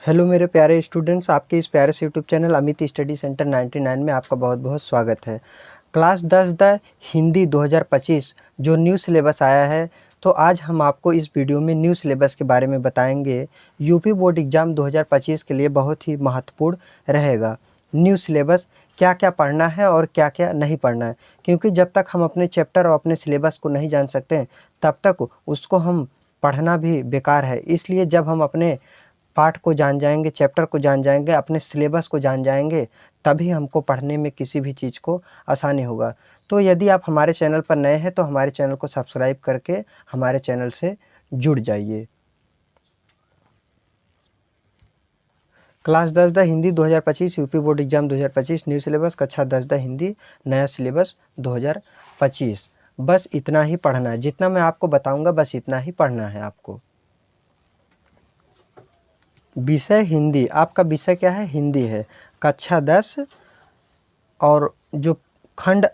Hello मेरे प्यारे students, आपके इस प्यारे से YouTube channel Amit study centre 99 में आपका बहुत बहुत स्वागत है। क्लास 10 द हिंदी 2025 जो न्यू सिलेबस आया है, तो आज हम आपको इस वीडियो में न्यू सिलेबस के बारे में बताएंगे। यूपी बोर्ड एग्ज़ाम 2025 के लिए बहुत ही महत्वपूर्ण रहेगा। न्यू सिलेबस क्या क्या पढ़ना है और क्या क्या नहीं पढ़ना है, क्योंकि जब तक हम अपने चैप्टर और अपने सिलेबस को नहीं जान सकते तब तक उसको हम पढ़ना भी बेकार है। इसलिए जब हम अपने पाठ को जान जाएंगे, चैप्टर को जान जाएंगे, अपने सिलेबस को जान जाएंगे, तभी हमको पढ़ने में किसी भी चीज़ को आसानी होगा। तो यदि आप हमारे चैनल पर नए हैं तो हमारे चैनल को सब्सक्राइब करके हमारे चैनल से जुड़ जाइए। Class 10 the Hindi 2025 UP board exam 2025 new syllabus कक्षा 10 द हिंदी नया सिलेबस 2025। बस इतना ही पढ़ना है, जितना मैं आपको बताऊंगा बस इतना ही पढ़ना है आपको। विषय हिंदी, आपका विषय क्या है? हिंदी है। कक्षा 10 और जो खंड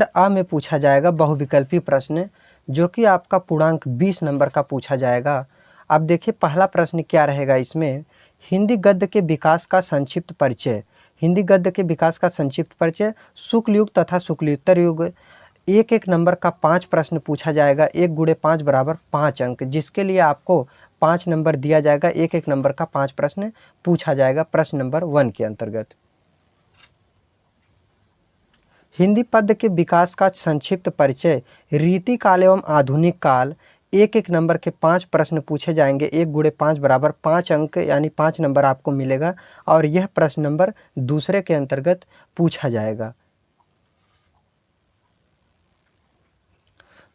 अ में पूछा जाएगा बहुविकल्पी प्रश्न, जो कि आपका पूर्णांक 20 नंबर का पूछा जाएगा। अब देखिए पहला प्रश्न क्या रहेगा इसमें। हिंदी गद्य के विकास का संक्षिप्त परिचय। हिंदी गद्य के विकास का संक्षिप्त परिचय। शुक्ल युग तथा शुक्लोत्तर युग। एक एक नंबर का 5 प्रश्न पूछा जाएगा। 1 × 5 = 5 अंक, जिसके लिए आपको 5 नंबर दिया जाएगा। एक एक नंबर का 5 प्रश्न पूछा जाएगा प्रश्न नंबर 1 के अंतर्गत। हिंदी पद्य के विकास का संक्षिप्त परिचय। रीति काल एवं आधुनिक काल। एक एक नंबर के 5 प्रश्न पूछे जाएंगे। 1 × 5 = 5 अंक, यानी 5 नंबर आपको मिलेगा और यह प्रश्न नंबर दूसरे के अंतर्गत पूछा जाएगा।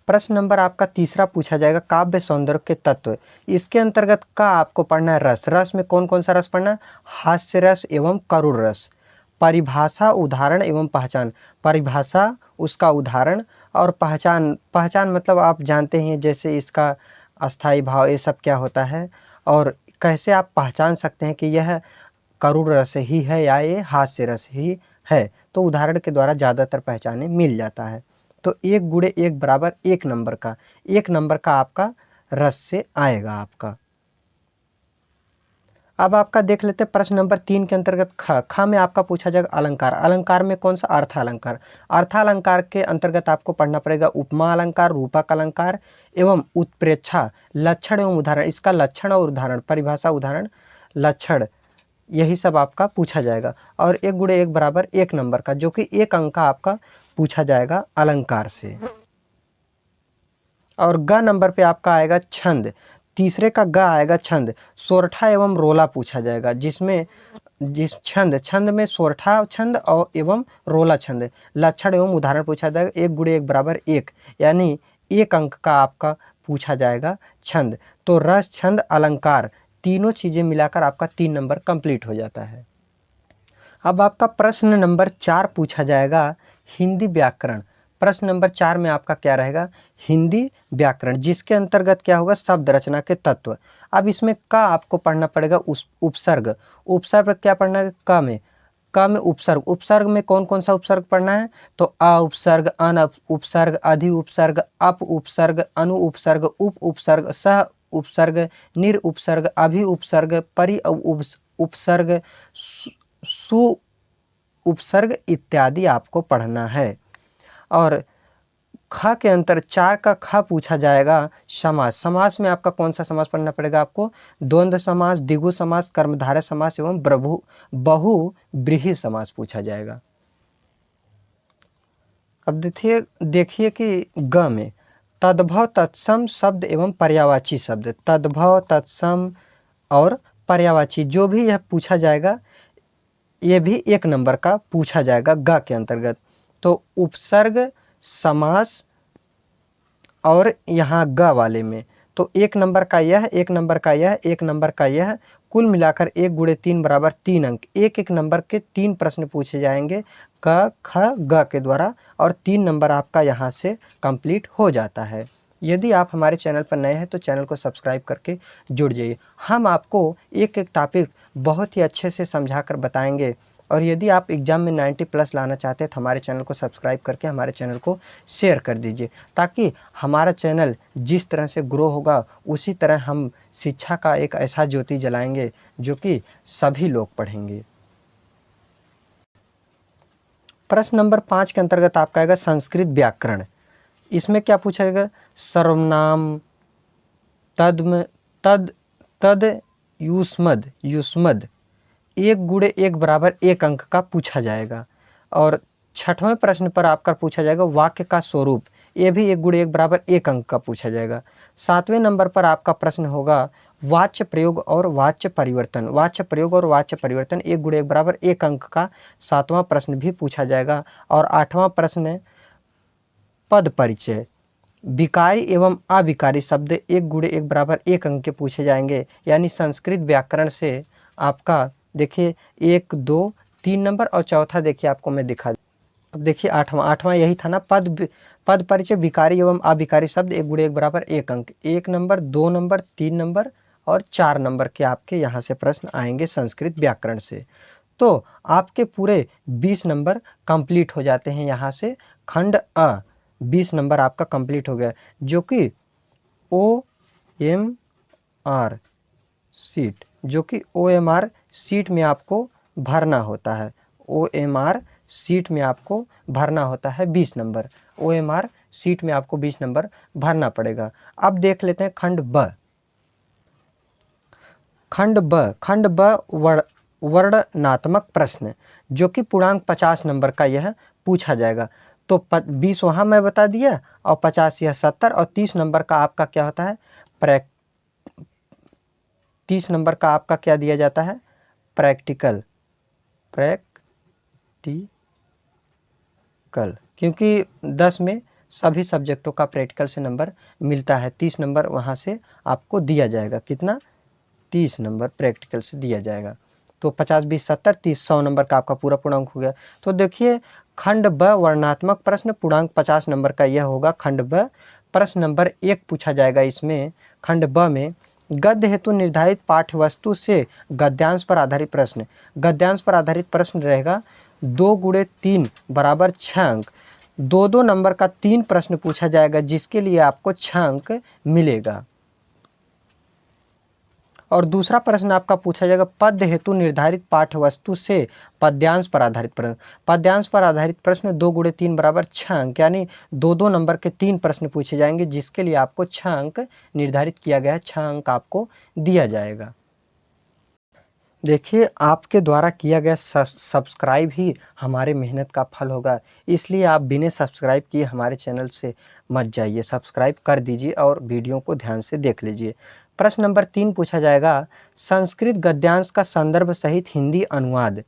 प्रश्न नंबर आपका तीसरा पूछा जाएगा काव्य सौंदर्य के तत्व। इसके अंतर्गत का आपको पढ़ना है रस। रस में कौन कौन सा रस पढ़ना है? हास्य रस एवं करुण रस। परिभाषा, उदाहरण एवं पहचान। परिभाषा, उसका उदाहरण और पहचान। पहचान मतलब आप जानते हैं, जैसे इसका अस्थाई भाव, ये सब क्या होता है और कैसे आप पहचान सकते हैं कि यह करुण रस ही है या ये हास्य रस ही है। तो उदाहरण के द्वारा ज़्यादातर पहचाने मिल जाता है। तो 1 × 1 = 1 नंबर का। 1 नंबर का आपका रस से आएगा आपका। अब आपका देख लेते हैं प्रश्न नंबर 3 के अंतर्गत ख में आपका पूछा जाएगा अलंकार। अलंकार में कौन सा? अर्थालंकार। अर्थालंकार के अंतर्गत आपको पढ़ना पड़ेगा उपमा अलंकार, रूपक अलंकार एवं उत्प्रेक्षा, लक्षण एवं उदाहरण। इसका लक्षण और उदाहरण, परिभाषा, उदाहरण, लक्षण, यही सब आपका पूछा जाएगा। और 1 × 1 = 1 नंबर का, जो कि 1 अंक का आपका पूछा जाएगा अलंकार से। और ग नंबर पे आपका आएगा छंद। तीसरे का ग आएगा छंद। सोरठा एवं रोला पूछा जाएगा, जिसमें छंद में सोरठा छंद और एवं रोला छंद। लक्षण एवं उदाहरण पूछा जाएगा। 1 × 1 = 1, यानी 1 अंक का आपका पूछा जाएगा छंद। तो रस, छंद, अलंकार, तीनों चीज़ें मिलाकर आपका 3 नंबर कंप्लीट हो जाता है। अब आपका प्रश्न नंबर 4 पूछा जाएगा हिंदी व्याकरण। प्रश्न नंबर 4 में आपका क्या रहेगा? हिंदी व्याकरण, जिसके अंतर्गत क्या होगा? शब्द रचना के तत्व। अब इसमें का आपको पढ़ना पड़ेगा उपसर्ग। उपसर्ग क्या पढ़ना है? क में उपसर्ग। उपसर्ग में कौन कौन सा उपसर्ग पढ़ना है? तो अ उपसर्ग, अन उपसर्ग, अधि उपसर्ग, अप उपसर्ग, अनु उपसर्ग, उप उपसर्ग, सह उपसर्ग, निर उपसर्ग, अभि उपसर्ग, परि उपसर्ग, सु उपसर्ग इत्यादि आपको पढ़ना है। और ख के अंतर 4 का ख पूछा जाएगा समास। समास में आपका कौन सा समास पढ़ना पड़ेगा आपको? द्वंद्व समास, द्विगु समास, कर्मधारय समास एवं बहुव्रीहि समास पूछा जाएगा। अब देखिए कि ग में तद्भव, तत्सम शब्द एवं पर्यायवाची शब्द। तद्भव, तत्सम और पर्यायवाची जो भी यह पूछा जाएगा, ये भी 1 नंबर का पूछा जाएगा ग के अंतर्गत। तो उपसर्ग, समास और यहाँ ग वाले में तो 1 नंबर का यह, 1 नंबर का यह, 1 नंबर का यह, कुल मिलाकर 1 × 3 = 3 अंक। एक एक नंबर के 3 प्रश्न पूछे जाएंगे क, ख, ग के द्वारा, और 3 नंबर आपका यहाँ से कंप्लीट हो जाता है। यदि आप हमारे चैनल पर नए हैं तो चैनल को सब्सक्राइब करके जुड़ जाइए। हम आपको एक एक टॉपिक बहुत ही अच्छे से समझा कर बताएंगे। और यदि आप एग्ज़ाम में 90+ लाना चाहते हैं तो हमारे चैनल को सब्सक्राइब करके हमारे चैनल को शेयर कर दीजिए, ताकि हमारा चैनल जिस तरह से ग्रो होगा उसी तरह हम शिक्षा का एक ऐसा ज्योति जलाएंगे जो कि सभी लोग पढ़ेंगे। प्रश्न नंबर 5 के अंतर्गत आपका आएगा संस्कृत व्याकरण। इसमें क्या पूछा जाएगा? सर्वनाम, तद्म, तद, तद, युष्मद, युष्मद, एक गुणे एक बराबर एक अंक का पूछा जाएगा। और 6वें प्रश्न पर आपका पूछा जाएगा वाक्य का स्वरूप, ये भी एक गुणे एक बराबर एक अंक का पूछा जाएगा। 7वें नंबर पर आपका प्रश्न होगा वाच्य प्रयोग और वाच्य परिवर्तन। वाच्य प्रयोग और वाच्य परिवर्तन एक गुणे एक बराबर एक अंक का 7वां प्रश्न भी पूछा जाएगा। और 8वां प्रश्न पद परिचय, विकारी एवं अविकारी शब्द एक गुणे एक बराबर एक अंक के पूछे जाएंगे। यानी संस्कृत व्याकरण से आपका देखिए 1, 2, 3 नंबर और चौथा देखिए आपको मैं दिखा। अब देखिए आठवां यही था ना, पद परिचय, विकारी एवं अविकारी शब्द एक गुणे एक बराबर एक अंक। 1 नंबर, 2 नंबर, 3 नंबर और 4 नंबर के आपके यहाँ से प्रश्न आएंगे संस्कृत व्याकरण से। तो आपके पूरे 20 नंबर कंप्लीट हो जाते हैं यहाँ से। खंड अ 20 नंबर आपका कंप्लीट हो गया, जो कि OMR सीट, जो कि OMR सीट में आपको भरना होता है। OMR सीट में आपको भरना होता है 20 नंबर। OMR सीट में आपको 20 नंबर भरना पड़ेगा। अब देख लेते हैं खंड ब। खंड ब वर्णनात्मक प्रश्न, जो कि पूर्णांक 50 नंबर का यह पूछा जाएगा। तो 20 वहाँ मैं बता दिया और 50 यह 70 और 30 नंबर का आपका क्या होता है 30 नंबर का आपका क्या दिया जाता है प्रैक्टिकल, क्योंकि 10 में सभी सब्जेक्टों का प्रैक्टिकल से नंबर मिलता है। 30 नंबर वहाँ से आपको दिया जाएगा। कितना? 30 नंबर प्रैक्टिकल से दिया जाएगा। तो 50, 20, 70, 30, 100 नंबर का आपका पूरा पूर्णांक हो गया। तो देखिए खंड ब वर्णनात्मक प्रश्न पूर्णांक 50 नंबर का यह होगा खंड ब। प्रश्न नंबर 1 पूछा जाएगा इसमें। खंड ब में गद्य हेतु निर्धारित पाठ्यवस्तु से गद्यांश पर आधारित प्रश्न। गद्यांश पर आधारित प्रश्न रहेगा 2 गुणे 3 बराबर 6 अंक। 2 नंबर का 3 प्रश्न पूछा जाएगा, जिसके लिए आपको 6 अंक मिलेगा। और दूसरा प्रश्न आपका पूछा जाएगा पद्य हेतु निर्धारित पाठ्यवस्तु से पद्यांश पर आधारित प्रश्न। पद्यांश पर आधारित प्रश्न 2 गुणे 3 बराबर 6 अंक, यानी 2 नंबर के 3 प्रश्न पूछे जाएंगे, जिसके लिए आपको 6 अंक निर्धारित किया गया है। 6 अंक आपको दिया जाएगा। देखिए आपके द्वारा किया गया सब्सक्राइब ही हमारे मेहनत का फल होगा, इसलिए आप बिना सब्सक्राइब किए हमारे चैनल से मत जाइए, सब्सक्राइब कर दीजिए और वीडियो को ध्यान से देख लीजिए। प्रश्न नंबर 3 पूछा जाएगा संस्कृत गद्यांश का संदर्भ सहित हिंदी अनुवाद।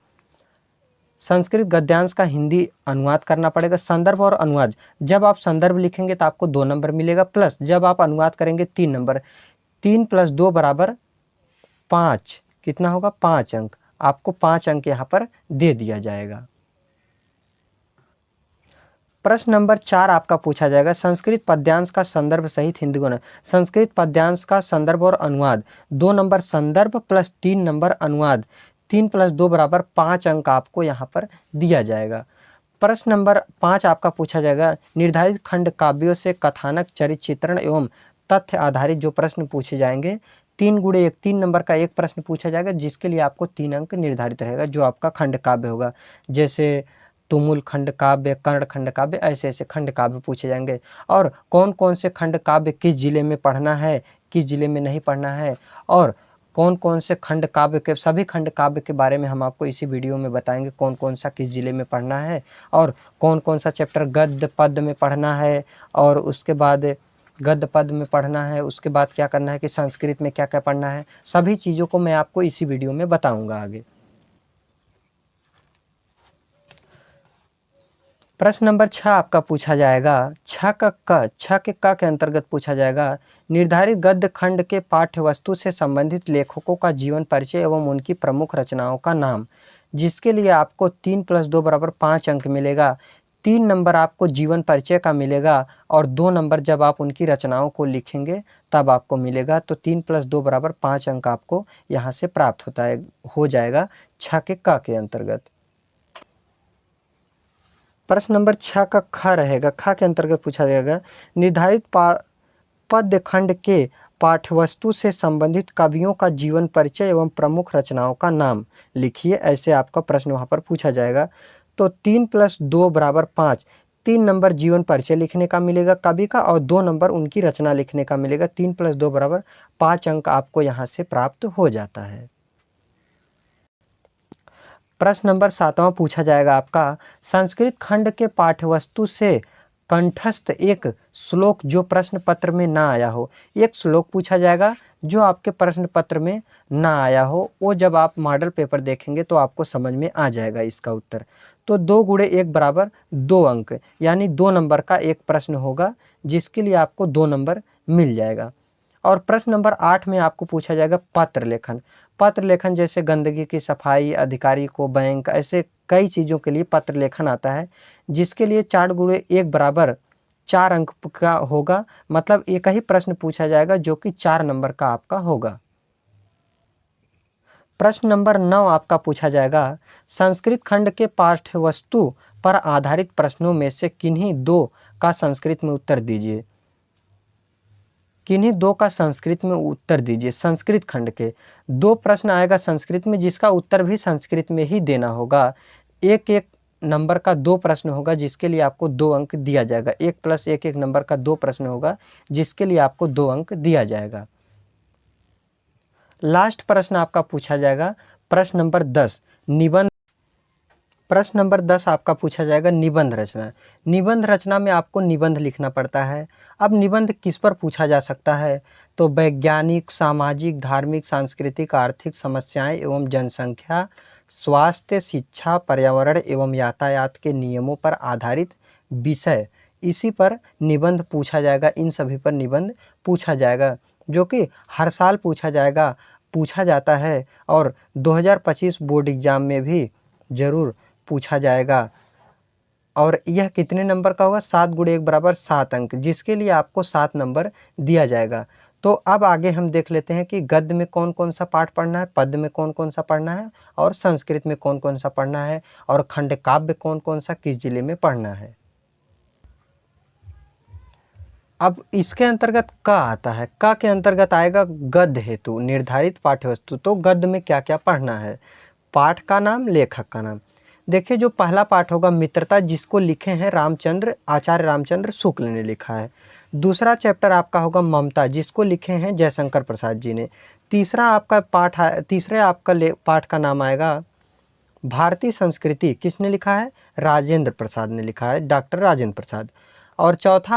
संस्कृत गद्यांश का हिंदी अनुवाद करना पड़ेगा। संदर्भ और अनुवाद, जब आप संदर्भ लिखेंगे तो आपको 2 नंबर मिलेगा, प्लस जब आप अनुवाद करेंगे 3 नंबर। 3 + 2 बराबर 5, कितना होगा 5 अंक। आपको 5 अंक यहाँ पर दे दिया जाएगा। प्रश्न नंबर 4 आपका पूछा जाएगा संस्कृत पद्यांश का संदर्भ सहित हिंदी गुण। संस्कृत पद्यांश का संदर्भ और अनुवाद 2 नंबर संदर्भ प्लस 3 नंबर अनुवाद। 3 + 2 बराबर 5 अंक आपको यहाँ पर दिया जाएगा। प्रश्न नंबर 5 आपका पूछा जाएगा निर्धारित खंड काव्यों से कथानक, चरित्र चित्रण एवं तथ्य आधारित जो प्रश्न पूछे जाएंगे। 3 गुणे 1, 3 नंबर का एक प्रश्न पूछा जाएगा, जिसके लिए आपको 3 अंक निर्धारित रहेगा, जो आपका खंड काव्य होगा। जैसे तुमुल खंड काव्य, कर्ण खंड काव्य, ऐसे ऐसे खंड काव्य पूछे जाएंगे। और कौन कौन से खंड काव्य किस जिले में पढ़ना है, किस जिले में नहीं पढ़ना है, और कौन कौन से खंड काव्य के, सभी खंड काव्य के बारे में हम आपको इसी वीडियो में बताएंगे। कौन कौन सा किस जिले में पढ़ना है, और कौन कौन सा चैप्टर गद्य पद में पढ़ना है, और उसके बाद गद्य पद में पढ़ना है, उसके बाद क्या करना है कि संस्कृत में क्या क्या पढ़ना है। सभी चीज़ों को मैं आपको इसी वीडियो में बताऊँगा आगे। प्रश्न नंबर 6 आपका पूछा जाएगा 6 के क के अंतर्गत पूछा जाएगा निर्धारित गद्य खंड के पाठ्यवस्तु से संबंधित लेखकों का जीवन परिचय एवं उनकी प्रमुख रचनाओं का नाम, जिसके लिए आपको 3 + 2 बराबर 5 अंक मिलेगा। 3 नंबर आपको जीवन परिचय का मिलेगा और 2 नंबर जब आप उनकी रचनाओं को लिखेंगे तब आपको मिलेगा। तो 3 + 2 बराबर 5 अंक आपको यहाँ से प्राप्त हो जाएगा 6 के क के अंतर्गत। प्रश्न नंबर 6 का ख रहेगा। ख के अंतर्गत पूछा जाएगा निर्धारित पद्य खंड के पाठ्यवस्तु से संबंधित कवियों का जीवन परिचय एवं प्रमुख रचनाओं का नाम लिखिए। ऐसे आपका प्रश्न वहाँ पर पूछा जाएगा। तो 3 + 2 = 5। 3 नंबर जीवन परिचय लिखने का मिलेगा कवि का और 2 नंबर उनकी रचना लिखने का मिलेगा। 3 + 2 = 5 अंक आपको यहाँ से प्राप्त हो जाता है। प्रश्न नंबर 7वां पूछा जाएगा आपका, संस्कृत खंड के पाठ्यवस्तु से कंठस्थ एक श्लोक जो प्रश्न पत्र में ना आया हो। एक श्लोक पूछा जाएगा जो आपके प्रश्न पत्र में ना आया हो, वो जब आप मॉडल पेपर देखेंगे तो आपको समझ में आ जाएगा इसका उत्तर। तो 2 × 1 = 2 अंक, यानी 2 नंबर का एक प्रश्न होगा जिसके लिए आपको 2 नंबर मिल जाएगा। और प्रश्न नंबर 8 में आपको पूछा जाएगा पत्र लेखन। पत्र लेखन जैसे गंदगी की सफाई, अधिकारी को बैंक, ऐसे कई चीज़ों के लिए पत्र लेखन आता है, जिसके लिए 4 × 1 = 4 अंक का होगा। मतलब एक ही प्रश्न पूछा जाएगा जो कि 4 नंबर का आपका होगा। प्रश्न नंबर 9 आपका पूछा जाएगा, संस्कृत खंड के पाठ्यवस्तु पर आधारित प्रश्नों में से किन्हीं 2 का संस्कृत में उत्तर दीजिए। किन्हीं 2 का संस्कृत में उत्तर दीजिए। संस्कृत खंड के 2 प्रश्न आएगा संस्कृत में, जिसका उत्तर भी संस्कृत में ही देना होगा। एक नंबर का 2 प्रश्न होगा जिसके लिए आपको 2 अंक दिया जाएगा। 1 + 1 नंबर का 2 प्रश्न होगा जिसके लिए आपको 2 अंक दिया जाएगा। लास्ट प्रश्न आपका पूछा जाएगा प्रश्न नंबर 10, निबंध। प्रश्न नंबर 10 आपका पूछा जाएगा निबंध रचना। निबंध रचना में आपको निबंध लिखना पड़ता है। अब निबंध किस पर पूछा जा सकता है? तो वैज्ञानिक, सामाजिक, धार्मिक, सांस्कृतिक, आर्थिक समस्याएं एवं जनसंख्या, स्वास्थ्य, शिक्षा, पर्यावरण एवं यातायात के नियमों पर आधारित विषय, इसी पर निबंध पूछा जाएगा। इन सभी पर निबंध पूछा जाएगा, जो कि हर साल पूछा जाता है और 2025 बोर्ड एग्जाम में भी ज़रूर पूछा जाएगा। और यह कितने नंबर का होगा? 7 × 1 = 7 अंक, जिसके लिए आपको 7 नंबर दिया जाएगा। तो अब आगे हम देख लेते हैं कि गद्य में कौन कौन सा पाठ पढ़ना है, पद्य में कौन कौन सा पढ़ना है और संस्कृत में कौन कौन सा पढ़ना है और खंड काव्य कौन कौन सा किस जिले में पढ़ना है। अब इसके अंतर्गत क आता है। क के अंतर्गत आएगा गद्य हेतु निर्धारित पाठ्यवस्तु। तो गद्य में क्या क्या पढ़ना है? पाठ का नाम, लेखक का नाम। देखिए, जो पहला पाठ होगा मित्रता, जिसको लिखे हैं आचार्य रामचंद्र शुक्ल ने लिखा है। दूसरा चैप्टर आपका होगा ममता, जिसको लिखे हैं जयशंकर प्रसाद जी ने। तीसरे आपका पाठ का नाम आएगा भारतीय संस्कृति, किसने लिखा है? राजेंद्र प्रसाद ने लिखा है, डॉक्टर राजेंद्र प्रसाद। और चौथा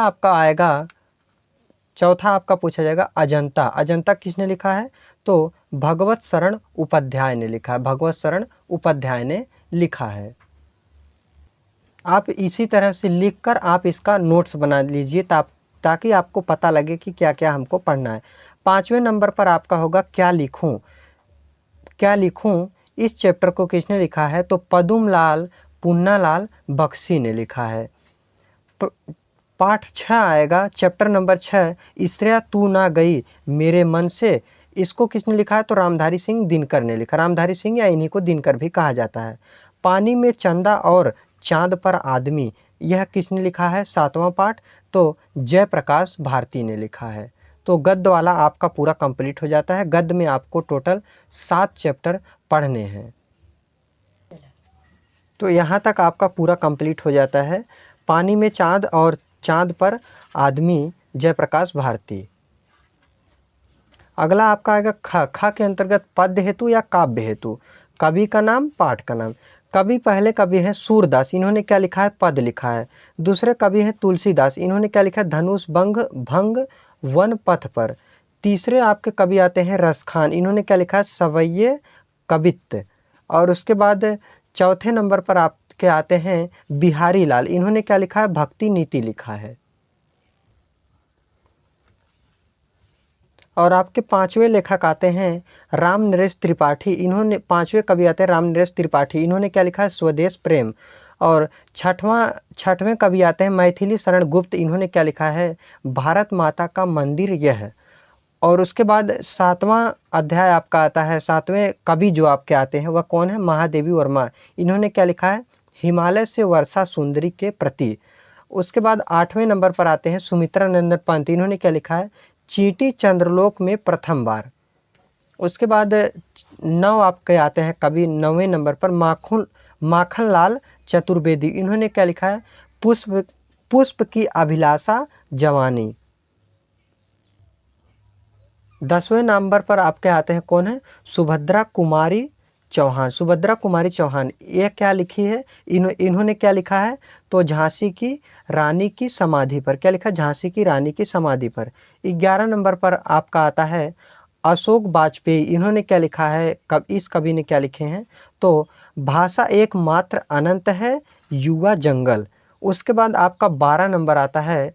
आपका पूछा जाएगा अजंता। अजंता किसने लिखा है? तो भगवत शरण उपाध्याय ने लिखा है। भगवत शरण उपाध्याय ने लिखा है। आप इसी तरह से लिखकर आप इसका नोट्स बना लीजिए ताकि आपको पता लगे कि क्या क्या हमको पढ़ना है। 5वें नंबर पर आपका होगा क्या लिखूं। क्या लिखूं, इस चैप्टर को किसने लिखा है? तो पदुमलाल पुन्नालाल बख्शी ने लिखा है। पाठ 6 आएगा, चैप्टर नंबर 6, इसरिया तू ना गई मेरे मन से। इसको किसने लिखा है? तो रामधारी सिंह दिनकर ने लिखा। रामधारी सिंह या इन्हीं को दिनकर भी कहा जाता है। पानी में चंदा और चांद पर आदमी, यह किसने लिखा है? 7वां पाठ, तो जयप्रकाश भारती ने लिखा है। तो गद्य वाला आपका पूरा कंप्लीट हो जाता है। गद्य में आपको टोटल 7 चैप्टर पढ़ने हैं। तो यहाँ तक आपका पूरा कंप्लीट हो जाता है। पानी में चांद और चांद पर आदमी, जयप्रकाश भारती। अगला आपका आएगा ख के अंतर्गत पद्य हेतु या काव्य हेतु। कवि का नाम, पाठ का नाम। पहले कवि हैं सूरदास, इन्होंने क्या लिखा है? पद लिखा है। दूसरे कवि हैं तुलसीदास, इन्होंने क्या लिखा है? धनुष भंग वन पथ पर। तीसरे आपके कवि आते हैं रसखान, इन्होंने क्या लिखा है? सवैये कवित्त। और उसके बाद चौथे नंबर पर आपके आते हैं बिहारी लाल, इन्होंने क्या लिखा है? भक्ति नीति लिखा है। और आपके 5वें लेखक आते हैं राम नरेश त्रिपाठी, इन्होंने 5वें कवि आते हैं राम नरेश त्रिपाठी, इन्होंने क्या लिखा है? स्वदेश प्रेम। और छठवें कवि आते हैं मैथिली शरण गुप्त, इन्होंने क्या लिखा है? भारत माता का मंदिर यह। और उसके बाद 7वां अध्याय आपका आता है। 7वें कवि जो आपके आते हैं वह कौन है? महादेवी वर्मा, इन्होंने क्या लिखा है? हिमालय से वर्षा सुंदरी के प्रति। उसके बाद 8वें नंबर पर आते हैं सुमित्रा नंदन पंत, इन्होंने क्या लिखा है? चींटी चंद्रलोक में प्रथम बार। उसके बाद 9 आपके आते हैं कवि, 9वें नंबर पर माखनलाल चतुर्वेदी। इन्होंने क्या लिखा है? पुष्प पुष्प की अभिलाषा जवानी। 10वें नंबर पर आपके आते हैं कौन है? सुभद्रा कुमारी चौहान। सुभद्रा कुमारी चौहान ये क्या लिखी है? इन्होंने क्या लिखा है? तो झांसी की रानी की समाधि पर। क्या लिखा? झांसी की रानी की समाधि पर। 11 नंबर पर आपका आता है अशोक वाजपेयी। इन्होंने क्या लिखा है? इस कवि ने क्या लिखे हैं? तो भाषा एकमात्र अनंत है, युवा जंगल। उसके बाद आपका 12 नंबर आता है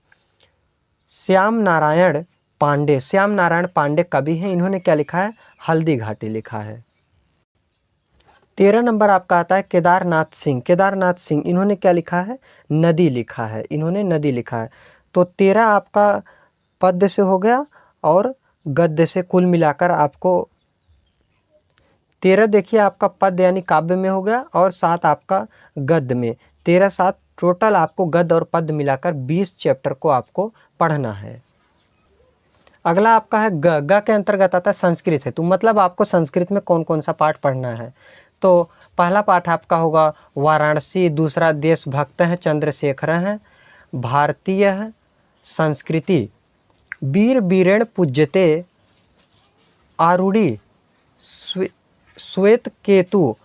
श्याम नारायण पांडे। श्याम नारायण पांडे कवि हैं। इन्होंने क्या लिखा है? हल्दी घाटी लिखा है। 13 नंबर आपका आता है केदारनाथ सिंह। केदारनाथ सिंह इन्होंने क्या लिखा है? नदी लिखा है। इन्होंने नदी लिखा है। तो 13 आपका पद्य से हो गया और गद्य से, कुल मिलाकर आपको 13 देखिए आपका पद्य यानी काव्य में हो गया और 7 आपका गद्य में। 13 7 टोटल आपको गद्य और पद्य मिलाकर 20 चैप्टर को आपको पढ़ना है। अगला आपका है ग के अंतर्गत आता है संस्कृत है। तो मतलब आपको संस्कृत में कौन कौन सा पाठ पढ़ना है? तो पहला पाठ आपका होगा वाराणसी, दूसरा देशभक्त है चंद्रशेखर हैं, भारतीय है, संस्कृति, वीर वीरेण पूज्यते, आरूढ़ी श्वेत केतु,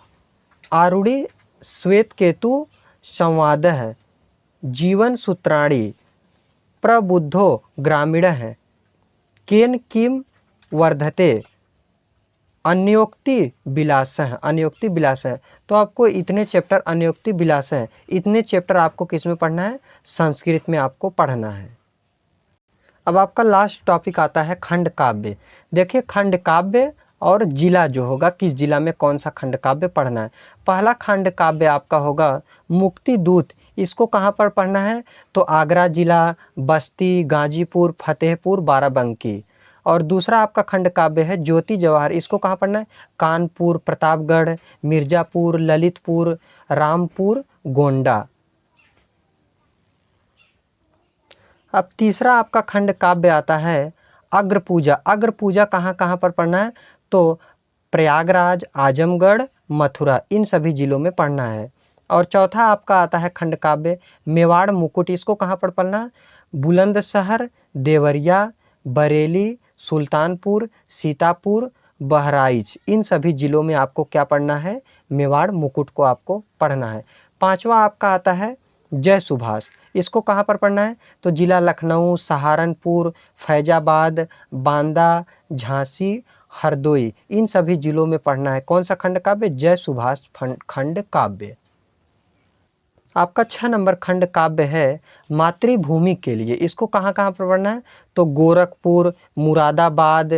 आरूढ़ी श्वेत केतु संवाद है, जीवन सूत्राणी, प्रबुद्धो ग्रामीण है, केन किम वर्धते, अन्योक्ति विलास है। अन्योक्ति विलास है। तो आपको इतने चैप्टर अन्योक्ति विलास है, इतने चैप्टर आपको किस में पढ़ना है? संस्कृत में आपको पढ़ना है। अब आपका लास्ट टॉपिक आता है खंड काव्य। देखिए खंड काव्य और जिला जो होगा, किस जिला में कौन सा खंड काव्य पढ़ना है। पहला खंड काव्य आपका होगा मुक्ति दूत। इसको कहाँ पर पढ़ना है? तो आगरा जिला, बस्ती, गाजीपुर, फतेहपुर, बाराबंकी। और दूसरा आपका खंड काव्य है ज्योति जवाहर। इसको कहाँ पढ़ना है? कानपुर, प्रतापगढ़, मिर्ज़ापुर, ललितपुर, रामपुर, गोंडा। अब तीसरा आपका खंड काव्य आता है अग्रपूजा। अग्रपूजा कहाँ कहाँ पर पढ़ना है? तो प्रयागराज, आजमगढ़, मथुरा, इन सभी जिलों में पढ़ना है। और चौथा आपका आता है खंड काव्य मेवाड़ मुकुट। इसको कहाँ पर पढ़ना है? बुलंदशहर, देवरिया, बरेली, सुल्तानपुर, सीतापुर, बहराइच, इन सभी जिलों में आपको क्या पढ़ना है? मेवाड़ मुकुट को आपको पढ़ना है। पांचवा आपका आता है जय सुभाष। इसको कहाँ पर पढ़ना है? तो जिला लखनऊ, सहारनपुर, फैजाबाद, बांदा, झांसी, हरदोई, इन सभी जिलों में पढ़ना है। कौन सा खंड काव्य? जय सुभाष खंड काव्य। आपका 6 नंबर खंड काव्य है मातृभूमि के लिए। इसको कहाँ कहाँ पर पढ़ना है? तो गोरखपुर, मुरादाबाद,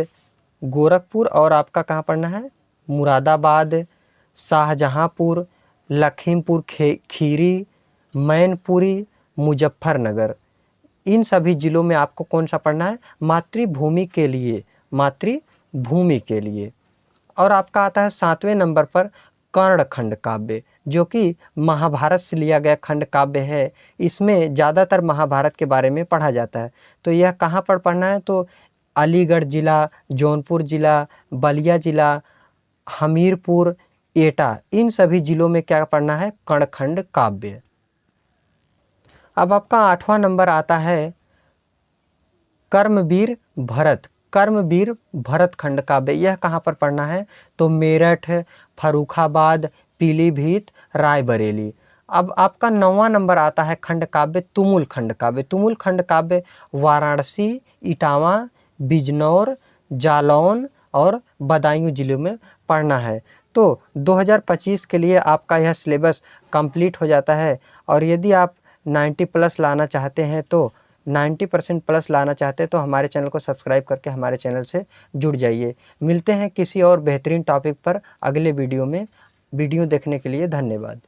गोरखपुर और आपका कहाँ पढ़ना है? मुरादाबाद, शाहजहांपुर, लखीमपुर खीरी, मैनपुरी, मुजफ्फरनगर, इन सभी जिलों में आपको कौन सा पढ़ना है? मातृभूमि के लिए, मातृभूमि के लिए। और आपका आता है 7वें नंबर पर कर्ण खंड काव्य, जो कि महाभारत से लिया गया खंड काव्य है। इसमें ज़्यादातर महाभारत के बारे में पढ़ा जाता है। तो यह कहाँ पर पढ़ना है? तो अलीगढ़ जिला, जौनपुर जिला, बलिया जिला, हमीरपुर, एटा, इन सभी जिलों में क्या पढ़ना है? कर्ण खंड काव्य। अब आपका 8वां नंबर आता है कर्मवीर भरत। कर्मवीर भरत खंड काव्य, यह कहाँ पर पढ़ना है? तो मेरठ, फर्रुखाबाद, पीलीभीत, रायबरेली। अब आपका 9वां नंबर आता है खंड काव्य तुमुल खंड काव्य। तुमुल खंड काव्य वाराणसी, इटावा, बिजनौर, जालौन और बदायूं जिलों में पढ़ना है। तो 2025 के लिए आपका यह सिलेबस कंप्लीट हो जाता है। और यदि आप 90 प्लस लाना चाहते हैं, तो 90% प्लस लाना चाहते हैं तो हमारे चैनल को सब्सक्राइब करके हमारे चैनल से जुड़ जाइए। मिलते हैं किसी और बेहतरीन टॉपिक पर अगले वीडियो में। वीडियो देखने के लिए धन्यवाद।